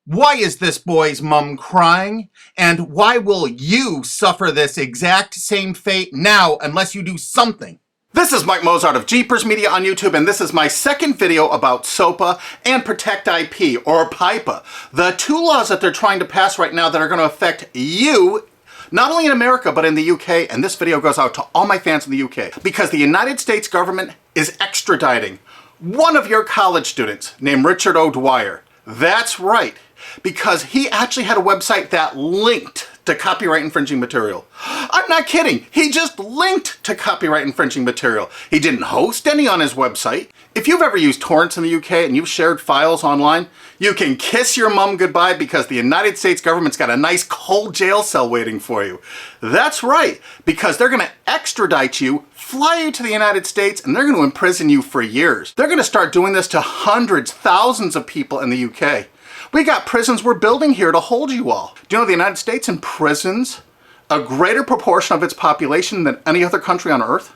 Why is this boy's mom crying? And why will you suffer this exact same fate now unless you do something? This is Mike Mozart of Jeepers Media on YouTube, and this is my second video about SOPA and Protect IP, or PIPA, the two laws that they're trying to pass right now that are going to affect you, not only in America, but in the UK. And this video goes out to all my fans in the UK, because the United States government is extraditing one of your college students named Richard O'Dwyer. That's right, because he actually had a website that linked to copyright infringing material. I'm not kidding. He just linked to copyright infringing material. He didn't host any on his website. If you've ever used torrents in the UK and you've shared files online, you can kiss your mum goodbye, because the United States government's got a nice cold jail cell waiting for you. That's right, because they're going to extradite you, fly you to the United States, and they're going to imprison you for years. They're going to start doing this to hundreds, thousands of people in the UK. We got prisons we're building here to hold you all. Do you know the United States imprisons a greater proportion of its population than any other country on earth?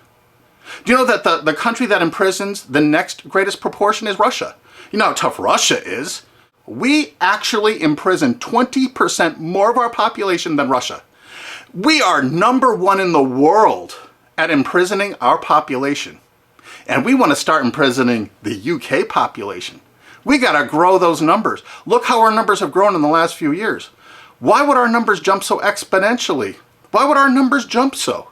Do you know that the country that imprisons the next greatest proportion is Russia? You know how tough Russia is. We actually imprison 20% more of our population than Russia. We are #1 in the world at imprisoning our population. And we want to start imprisoning the UK population. We gotta grow those numbers. Look how our numbers have grown in the last few years. Why would our numbers jump so exponentially? Why would our numbers jump so?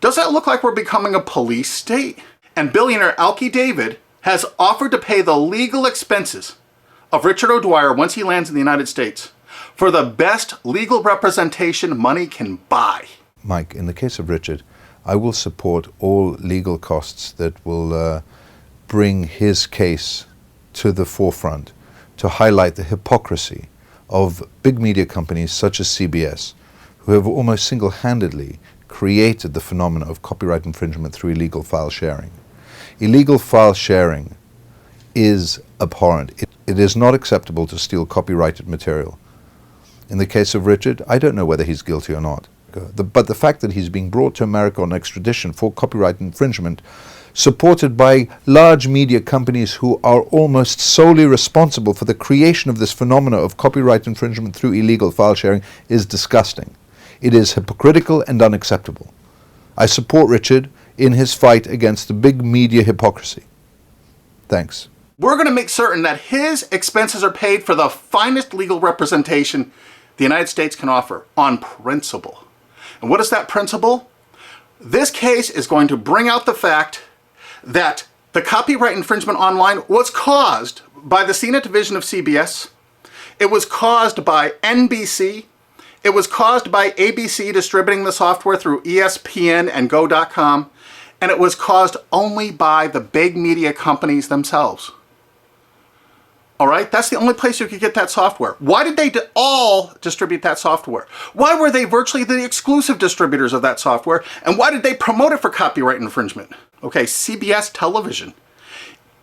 Does that look like we're becoming a police state? And billionaire Alki David has offered to pay the legal expenses of Richard O'Dwyer once he lands in the United States for the best legal representation money can buy. Mike, in the case of Richard, I will support all legal costs that will bring his case to the forefront, to highlight the hypocrisy of big media companies such as CBS, who have almost single-handedly created the phenomenon of copyright infringement through illegal file sharing. Illegal file sharing is abhorrent. It is not acceptable to steal copyrighted material. In the case of Richard, I don't know whether he's guilty or not. But the fact that he's being brought to America on extradition for copyright infringement, supported by large media companies who are almost solely responsible for the creation of this phenomena of copyright infringement through illegal file sharing, is disgusting. It is hypocritical and unacceptable. I support Richard in his fight against the big media hypocrisy. Thanks. We're going to make certain that his expenses are paid for the finest legal representation the United States can offer on principle. And what is that principle? This case is going to bring out the fact that the copyright infringement online was caused by the CNET division of CBS. It was caused by NBC. It was caused by ABC distributing the software through ESPN and Go.com. And it was caused only by the big media companies themselves. All right, that's the only place you could get that software. Why did they all distribute that software? Why were they virtually the exclusive distributors of that software? And why did they promote it for copyright infringement? Okay, CBS television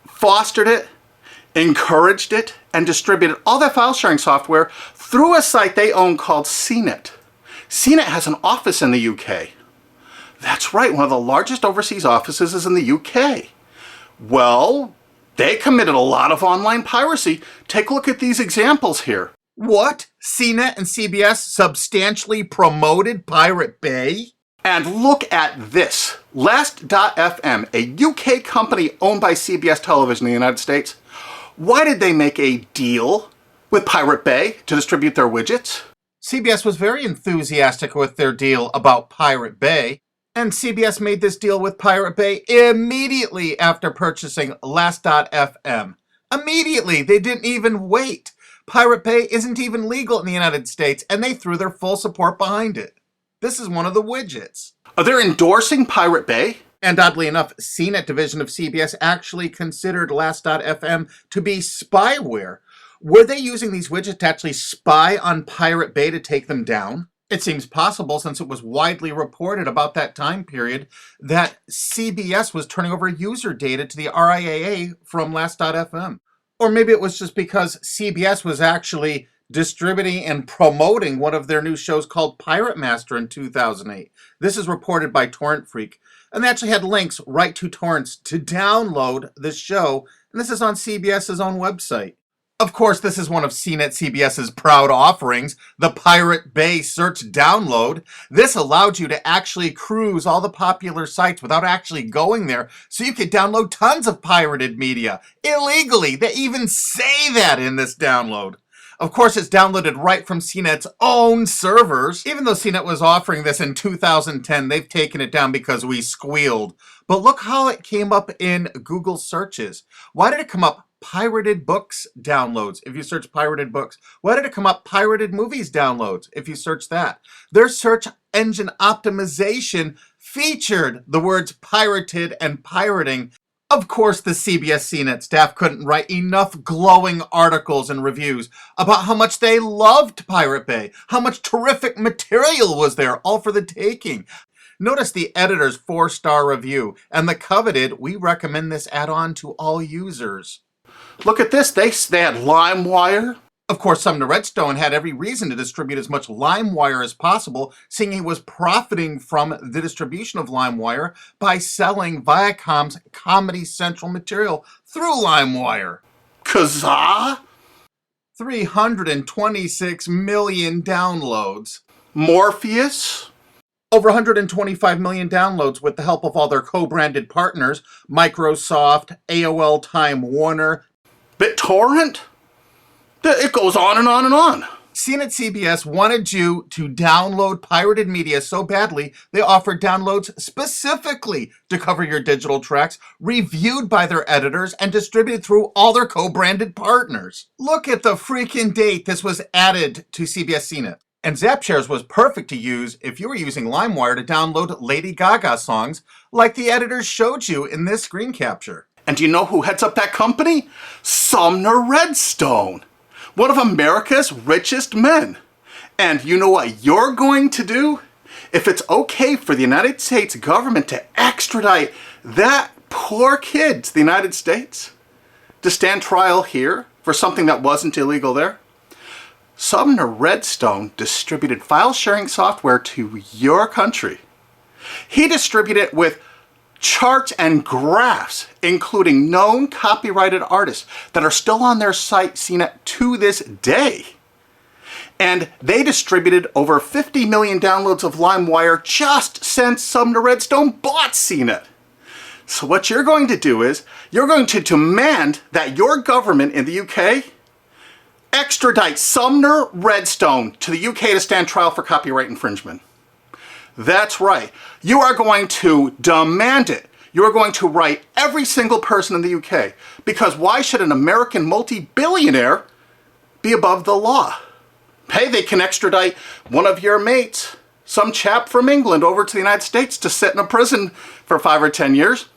fostered it, encouraged it, and distributed all that file sharing software through a site they own called CNET. CNET has an office in the UK. That's right, one of the largest overseas offices is in the UK. Well, they committed a lot of online piracy. Take a look at these examples here. What? CNET and CBS substantially promoted Pirate Bay? And look at this. Last.fm, a UK company owned by CBS Television in the United States. Why did they make a deal with Pirate Bay to distribute their widgets? CBS was very enthusiastic with their deal about Pirate Bay. And CBS made this deal with Pirate Bay immediately after purchasing Last.fm. Immediately, they didn't even wait. Pirate Bay isn't even legal in the United States, and they threw their full support behind it. This is one of the widgets. They're endorsing Pirate Bay. And oddly enough, CNET division of CBS actually considered Last.fm to be spyware. Were they using these widgets to actually spy on Pirate Bay to take them down? It seems possible, since it was widely reported about that time period that CBS was turning over user data to the RIAA from Last.fm. Or maybe it was just because CBS was actually distributing and promoting one of their new shows called Pirate Master in 2008. This is reported by Torrent Freak. And they actually had links right to torrents to download the show. And this is on CBS's own website. Of course, this is one of CNET CBS's proud offerings, the Pirate Bay Search Download. This allowed you to actually cruise all the popular sites without actually going there, so you could download tons of pirated media illegally. They even say that in this download. Of course, it's downloaded right from CNET's own servers. Even though CNET was offering this in 2010, they've taken it down because we squealed. But look how it came up in Google searches. Why did it come up pirated books downloads if you search pirated books? Why did it come up pirated movies downloads if you search that? Their search engine optimization featured the words pirated and pirating. Of course, the CBS CNET staff couldn't write enough glowing articles and reviews about how much they loved Pirate Bay, how much terrific material was there, all for the taking. Notice the editor's 4-star review and the coveted, we recommend this add-on to all users. Look at this, they had LimeWire. Of course, Sumner Redstone had every reason to distribute as much LimeWire as possible, seeing he was profiting from the distribution of LimeWire by selling Viacom's Comedy Central material through LimeWire. Kazaa? 326 million downloads. Morpheus? Over 125 million downloads with the help of all their co-branded partners, Microsoft, AOL Time Warner, BitTorrent? It goes on and on and on. CNET CBS wanted you to download pirated media so badly, they offered downloads specifically to cover your digital tracks, reviewed by their editors, and distributed through all their co-branded partners. Look at the freaking date this was added to CBS CNET. And ZapShares was perfect to use if you were using LimeWire to download Lady Gaga songs, like the editors showed you in this screen capture. And do you know who heads up that company? Sumner Redstone, one of America's richest men. And you know what you're going to do? If it's okay for the United States government to extradite that poor kid to the United States to stand trial here for something that wasn't illegal there, Sumner Redstone distributed file sharing software to your country. He distributed it with charts and graphs, including known copyrighted artists that are still on their site CNET to this day. And they distributed over 50 million downloads of LimeWire just since Sumner Redstone bought CNET. So what you're going to do is, you're going to demand that your government in the UK extradite Sumner Redstone to the UK to stand trial for copyright infringement. That's right. You are going to demand it. You are going to write every single person in the UK. Because why should an American multi-billionaire be above the law? Hey, they can extradite one of your mates, some chap from England, over to the United States to sit in a prison for 5 or 10 years.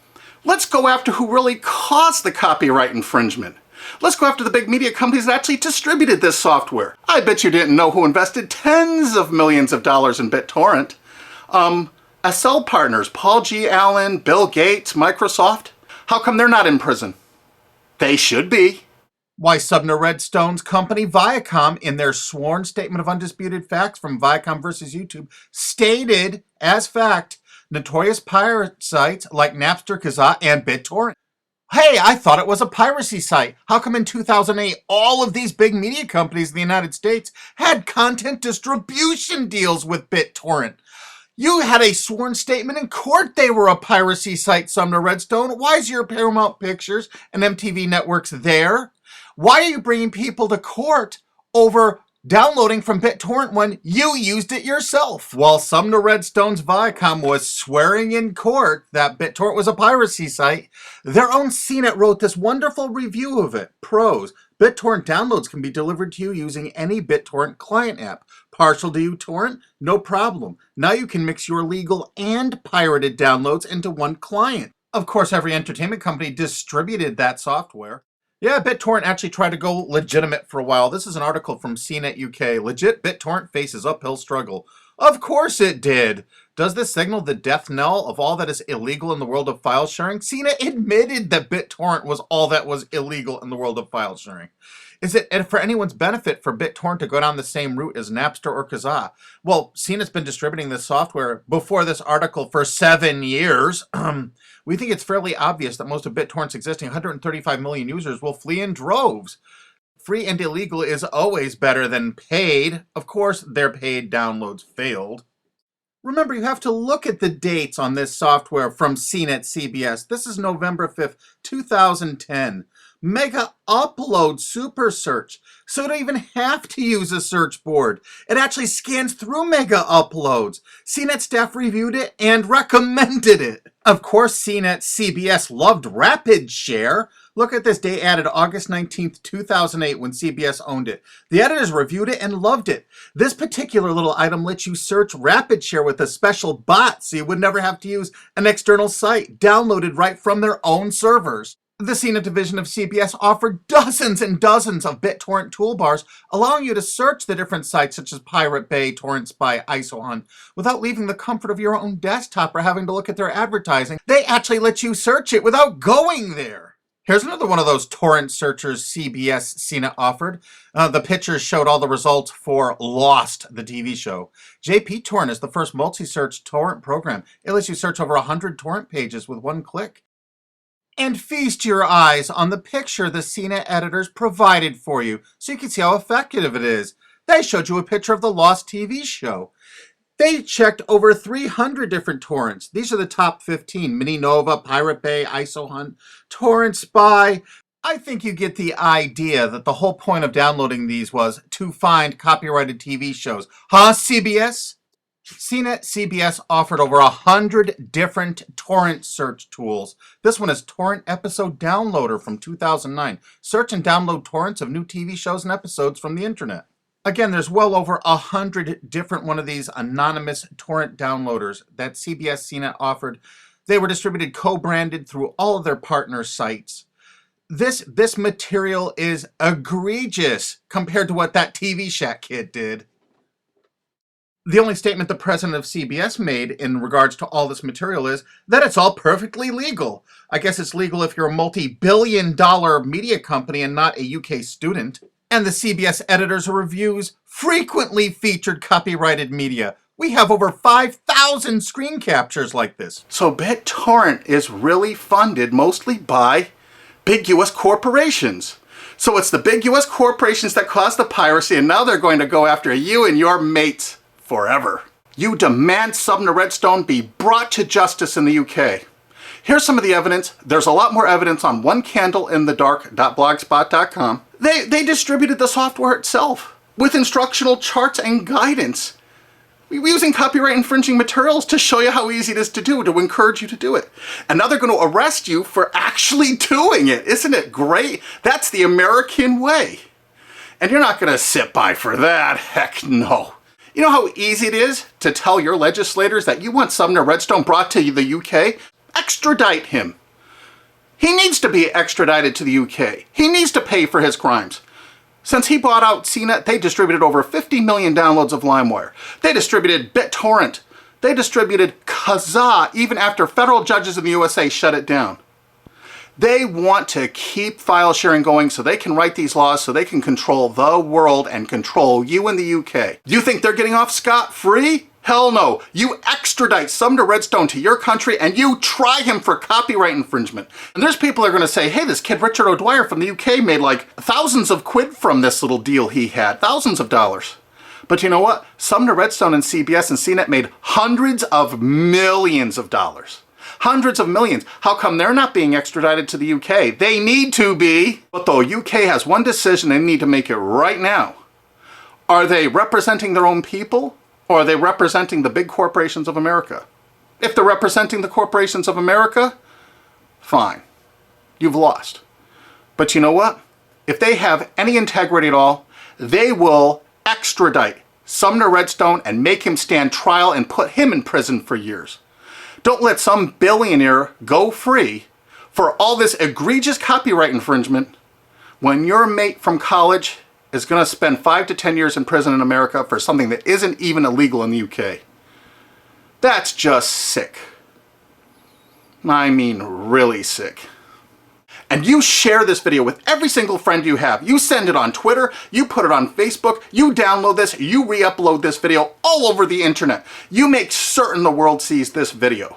Let's go after who really caused the copyright infringement. Let's go after the big media companies that actually distributed this software. I bet you didn't know who invested tens of millions of dollars in BitTorrent. SL partners, Paul G. Allen, Bill Gates, Microsoft. How come they're not in prison? They should be. Why, Sumner Redstone's company Viacom, in their sworn statement of undisputed facts from Viacom versus YouTube, stated as fact notorious pirate sites like Napster, Kazaa, and BitTorrent. Hey, I thought it was a piracy site. How come in 2008 all of these big media companies in the United States had content distribution deals with BitTorrent? You had a sworn statement in court they were a piracy site, Sumner Redstone. Why is your Paramount Pictures and MTV networks there? Why are you bringing people to court over downloading from BitTorrent when you used it yourself? While Sumner Redstone's Viacom was swearing in court that BitTorrent was a piracy site, their own CNET wrote this wonderful review of it. Pros: BitTorrent downloads can be delivered to you using any BitTorrent client app. Partial to uTorrent? No problem. Now you can mix your legal and pirated downloads into one client. Of course, every entertainment company distributed that software. Yeah, BitTorrent actually tried to go legitimate for a while. This is an article from CNET UK. Legit BitTorrent faces uphill struggle. Of course it did. Does this signal the death knell of all that is illegal in the world of file sharing? CNET admitted that BitTorrent was all that was illegal in the world of file sharing. Is it for anyone's benefit for BitTorrent to go down the same route as Napster or Kazaa? Well, CNET's been distributing this software before this article for 7 years. We think it's fairly obvious that most of BitTorrent's existing 135 million users will flee in droves free and illegal is always better than paid. Of course, their paid downloads failed. Remember, you have to look at the dates on this software from CNET CBS. This is November 5th, 2010. Mega upload super search. So you don't even have to use a search board. It actually scans through mega uploads. CNET staff reviewed it and recommended it. Of course, CNET CBS loved rapid share. Look at this, day added August 19th, 2008 when CBS owned it. The editors reviewed it and loved it. This particular little item lets you search rapid share with a special bot so you would never have to use an external site, downloaded right from their own servers. The CNET division of CBS offered dozens and dozens of BitTorrent toolbars, allowing you to search the different sites such as Pirate Bay, Torrent Spy, ISOHunt, without leaving the comfort of your own desktop or having to look at their advertising. They actually let you search it without going there. Here's another one of those torrent searchers CBS CNET offered. The pictures showed all the results for Lost, the TV show. JP-Torrent is the first multi-search torrent program. It lets you search over 100 torrent pages with one click. And feast your eyes on the picture the CNET editors provided for you so you can see how effective it is. They showed you a picture of the Lost TV show. They checked over 300 different torrents. These are the top 15. Mininova, Pirate Bay, ISOHunt, Torrent Spy. I think you get the idea that the whole point of downloading these was to find copyrighted TV shows. Huh, CBS? CNET CBS offered over 100 different torrent search tools. This one is Torrent Episode Downloader from 2009. Search and download torrents of new TV shows and episodes from the internet. Again, there's well over 100 different one of these anonymous torrent downloaders that CBS CNET offered. They were distributed co-branded through all of their partner sites. This material is egregious compared to what that TV Shack kid did. The only statement the president of CBS made in regards to all this material is that it's all perfectly legal. I guess it's legal if you're a multi-billion-dollar media company and not a UK student. And the CBS editors' reviews frequently featured copyrighted media. We have over 5,000 screen captures like this. So BitTorrent is really funded mostly by big US corporations. So it's the big US corporations that caused the piracy, and now they're going to go after you and your mates forever. You demand Sumner Redstone be brought to justice in the UK. Here's some of the evidence. There's a lot more evidence on onecandleinthedark.blogspot.com. They distributed the software itself with instructional charts and guidance. We're using copyright infringing materials to show you how easy it is to do, to encourage you to do it. And now they're going to arrest you for actually doing it. Isn't it great? That's the American way. And you're not going to sit by for that. Heck no. You know how easy it is to tell your legislators that you want Sumner Redstone brought to the UK? Extradite him. He needs to be extradited to the UK. He needs to pay for his crimes. Since he bought out CNET, they distributed over 50 million downloads of LimeWire. They distributed BitTorrent. They distributed Kazaa even after federal judges in the USA shut it down. They want to keep file sharing going so they can write these laws so they can control the world and control you in the UK. You think they're getting off scot-free? Hell no. You extradite Sumner Redstone to your country and you try him for copyright infringement. And there's people that are going to say, hey, this kid Richard O'Dwyer from the UK made like thousands of quid from this little deal he had. Thousands of dollars. But you know what? Sumner Redstone and CBS and CNET made hundreds of millions of dollars. Hundreds of millions. How come they're not being extradited to the UK? They need to be. But the UK has one decision they need to make it right now. Are they representing their own people? Or are they representing the big corporations of America? If they're representing the corporations of America, fine. You've lost. But you know what? If they have any integrity at all, they will extradite Sumner Redstone and make him stand trial and put him in prison for years. Don't let some billionaire go free for all this egregious copyright infringement when your mate from college is going to spend 5 to 10 years in prison in America for something that isn't even illegal in the UK. That's just sick. I mean, really sick. And you share this video with every single friend you have. You send it on Twitter, you put it on Facebook, you download this, you re-upload this video all over the internet. You make certain the world sees this video.